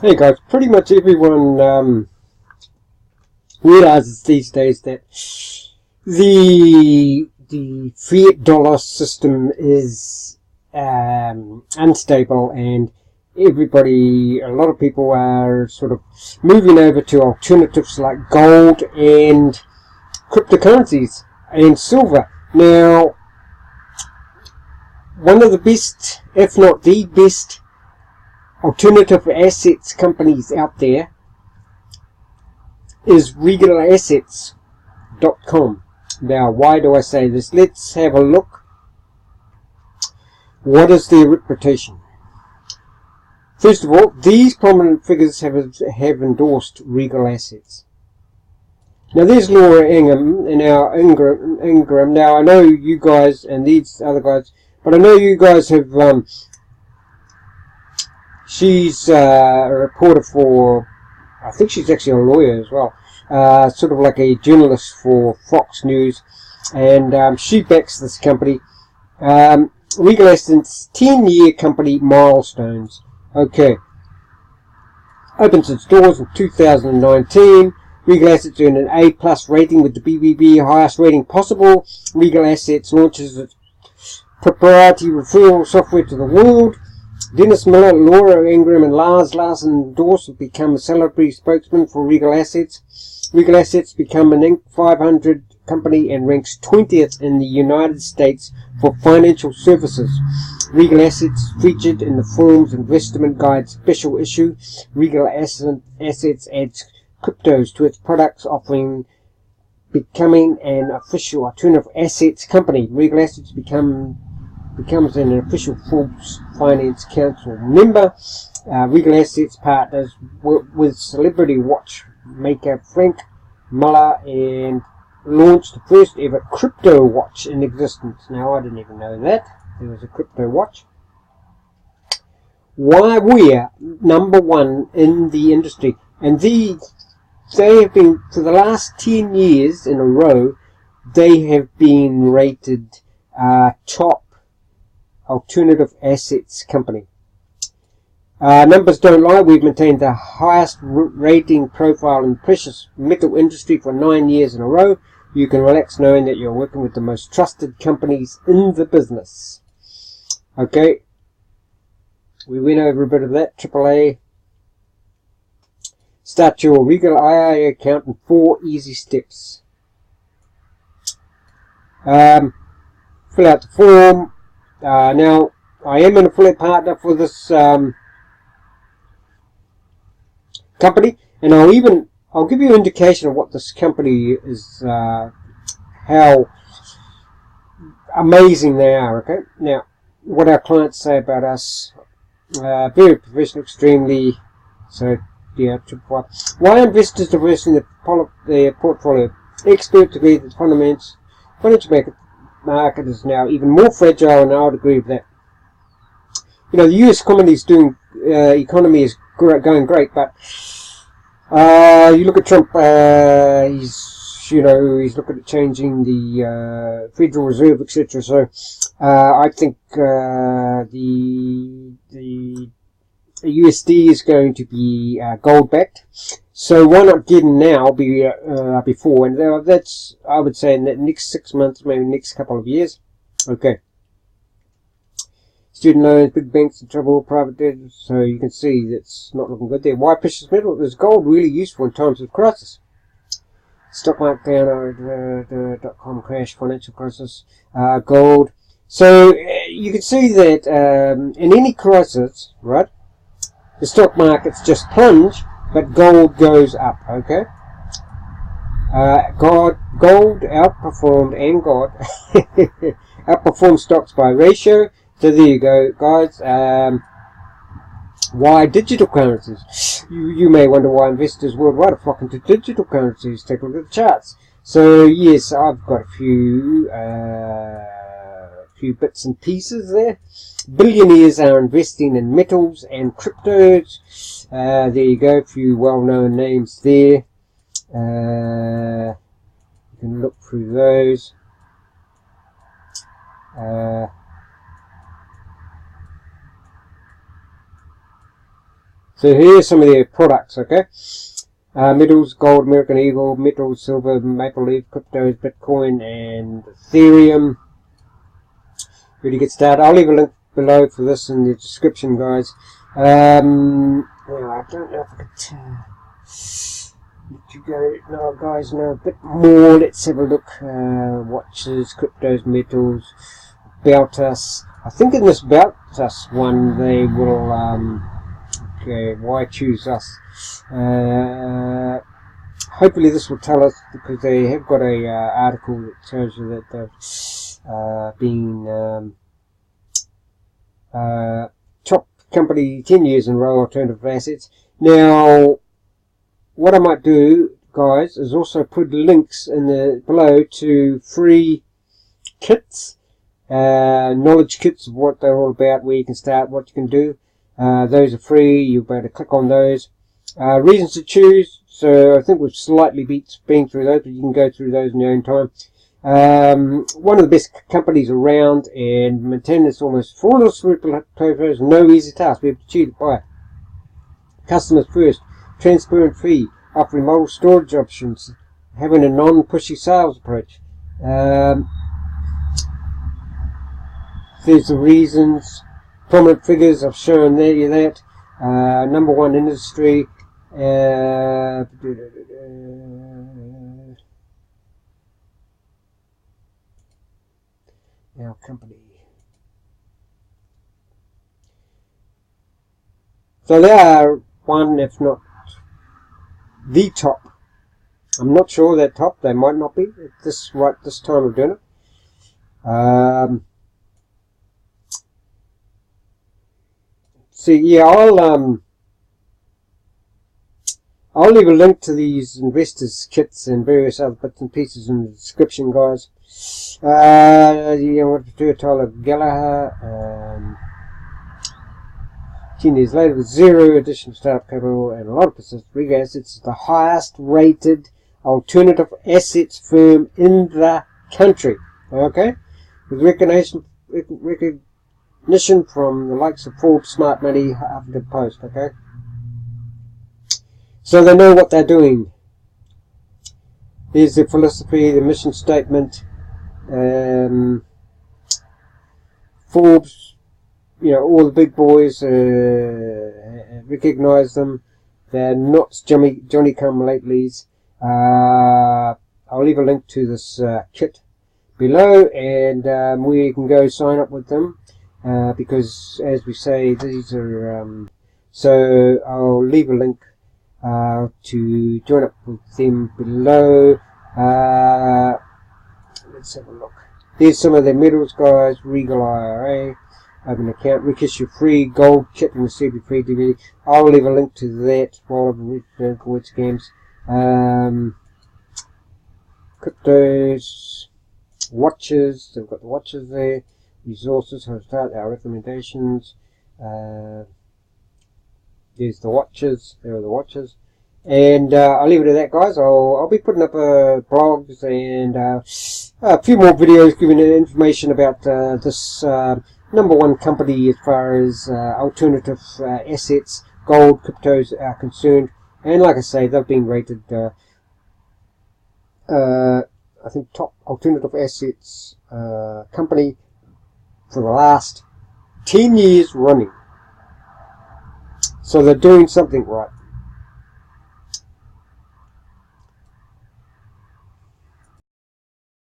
Hey guys, pretty much everyone realizes these days that the fiat dollar system is unstable, and a lot of people are sort of moving over to alternatives like gold and cryptocurrencies and silver. Now, one of the best, if not the best, alternative assets companies out there is regalassets.com. Now, why do I say this? Let's have a look. What is their reputation? First of all, these prominent figures have endorsed Regal Assets. Now, there's Laura Ingham and our Ingram. Now, I know you guys and these other guys, but I know you guys have. She's a reporter for, I think she's actually a lawyer as well, sort of like a journalist for Fox News, and she backs this company. Regal Assets 10-year company milestones. Okay. Opens its doors in 2019. Regal Assets earned an A+ rating with the BBB, highest rating possible. Regal Assets launches its proprietary referral software to the world. Dennis Miller, Laura Ingram, and Lars Larson endorse and become a celebrity spokesman for Regal Assets. Regal Assets become an Inc. 500 company and ranks 20th in the United States for financial services. Regal Assets featured in the Forum's Investment Guide special issue. Regal Assets adds cryptos to its products offering, becoming an official alternative assets company. Regal Assets becomes an official Forbes Finance Council member. Regal Assets partners with celebrity watchmaker Frank Muller and launched the first ever crypto watch in existence. Now, I didn't even know that there was a crypto watch. Why we're number one in the industry, and they have been, for the last 10 years in a row, they have been rated top alternative assets company. Numbers don't lie. We've maintained the highest rating profile in the precious metal industry for 9 years in a row. You can relax knowing that you're working with the most trusted companies in the business. Okay, we went over a bit of that. AAA. Start your Regal IIA account in 4 easy steps. Fill out the form. Now, I am an affiliate partner for this company, and I'll give you an indication of what this company is, how amazing they are. Okay, now what our clients say about us: very professional, extremely. So, yeah, why investors diversify their portfolio? Experts agree that the financial market is now even more fragile, and I would agree with that. You know, the US economy is going great, but you look at Trump. He's looking at changing the Federal Reserve, etc. So I think the USD is going to be gold backed. So why not get in now before? And that's, I would say, in the next 6 months, maybe next couple of years. Okay. Student loans, big banks in trouble, private debt. So you can see that's not looking good there. Why precious metal? Is gold really useful in times of crisis? Stock market down, .com crash, financial crisis, gold. So you can see that in any crisis, right, the stock markets just plunge, but gold goes up. Okay. Gold outperformed, and God outperformed stocks by ratio. So there you go, guys. Why digital currencies? You may wonder why investors worldwide are flocking to digital currencies. Take a look at the charts. So yes, I've got a few bits and pieces there. Billionaires are investing in metals and cryptos. There you go, a few well-known names there. You can look through those. So here's some of their products, okay? Metals, gold, American Eagle, metals, silver, maple leaf, cryptos, Bitcoin, and Ethereum. Ready to get started? I'll leave a link below for this in the description, guys. Now, I don't know if I could let you go. No, guys, know a bit more. Let's have a look. Watches, cryptos, metals, About Us. I think in this About Us one, they will. Okay, why choose us? Hopefully this will tell us, because they have got a article that tells you that they've been top company 10 years in a row, alternative assets. Now, what I might do, guys, is also put links in the below to free kits, knowledge kits of what they're all about, where you can start, what you can do. Those are free. You'll be able to click on those. Reasons to choose. So I think we've slightly been through those, but you can go through those in your own time. One of the best companies around, and maintain this almost flawless replicas, no easy task. We have to choose by customers first, transparent fee, offering multiple storage options, having a non-pushy sales approach. There's the reasons. Prominent figures, I've shown there that. Number one industry. Our company. So they are one, if not the top. I'm not sure they're top. They might not be at this time of doing it. See, yeah, I'll leave a link to these investors kits and various other bits and pieces in the description, guys. What to do, Tyler Gallagher. 10 years later, with zero additional startup capital and a lot of persistent Regal assets, the highest rated alternative assets firm in the country. Okay, with recognition from the likes of Forbes, Smart Money, Huffington Post, okay? So they know what they're doing. Here's their philosophy, the mission statement. Forbes, all the big boys recognize them. They're not Johnny-come-latelys. I'll leave a link to this kit below, and where you can go sign up with them. Because, as we say, these are, so I'll leave a link to join up with them below. Let's have a look. Here's some of their metals, guys. Regal IRA, open account, reissue free gold kit and receive your free DVD. I'll leave a link to that while I've avoid scams. Cryptos, watches, they've got the watches there. Resources, how to start, our recommendations. There's the watches. There are the watches, and I'll leave it at that, guys. I'll be putting up blogs and a few more videos giving information about this number one company as far as alternative assets, gold, cryptos are concerned. And like I say, they've been rated, I think, top alternative assets company for the last 10 years running. So they're doing something right.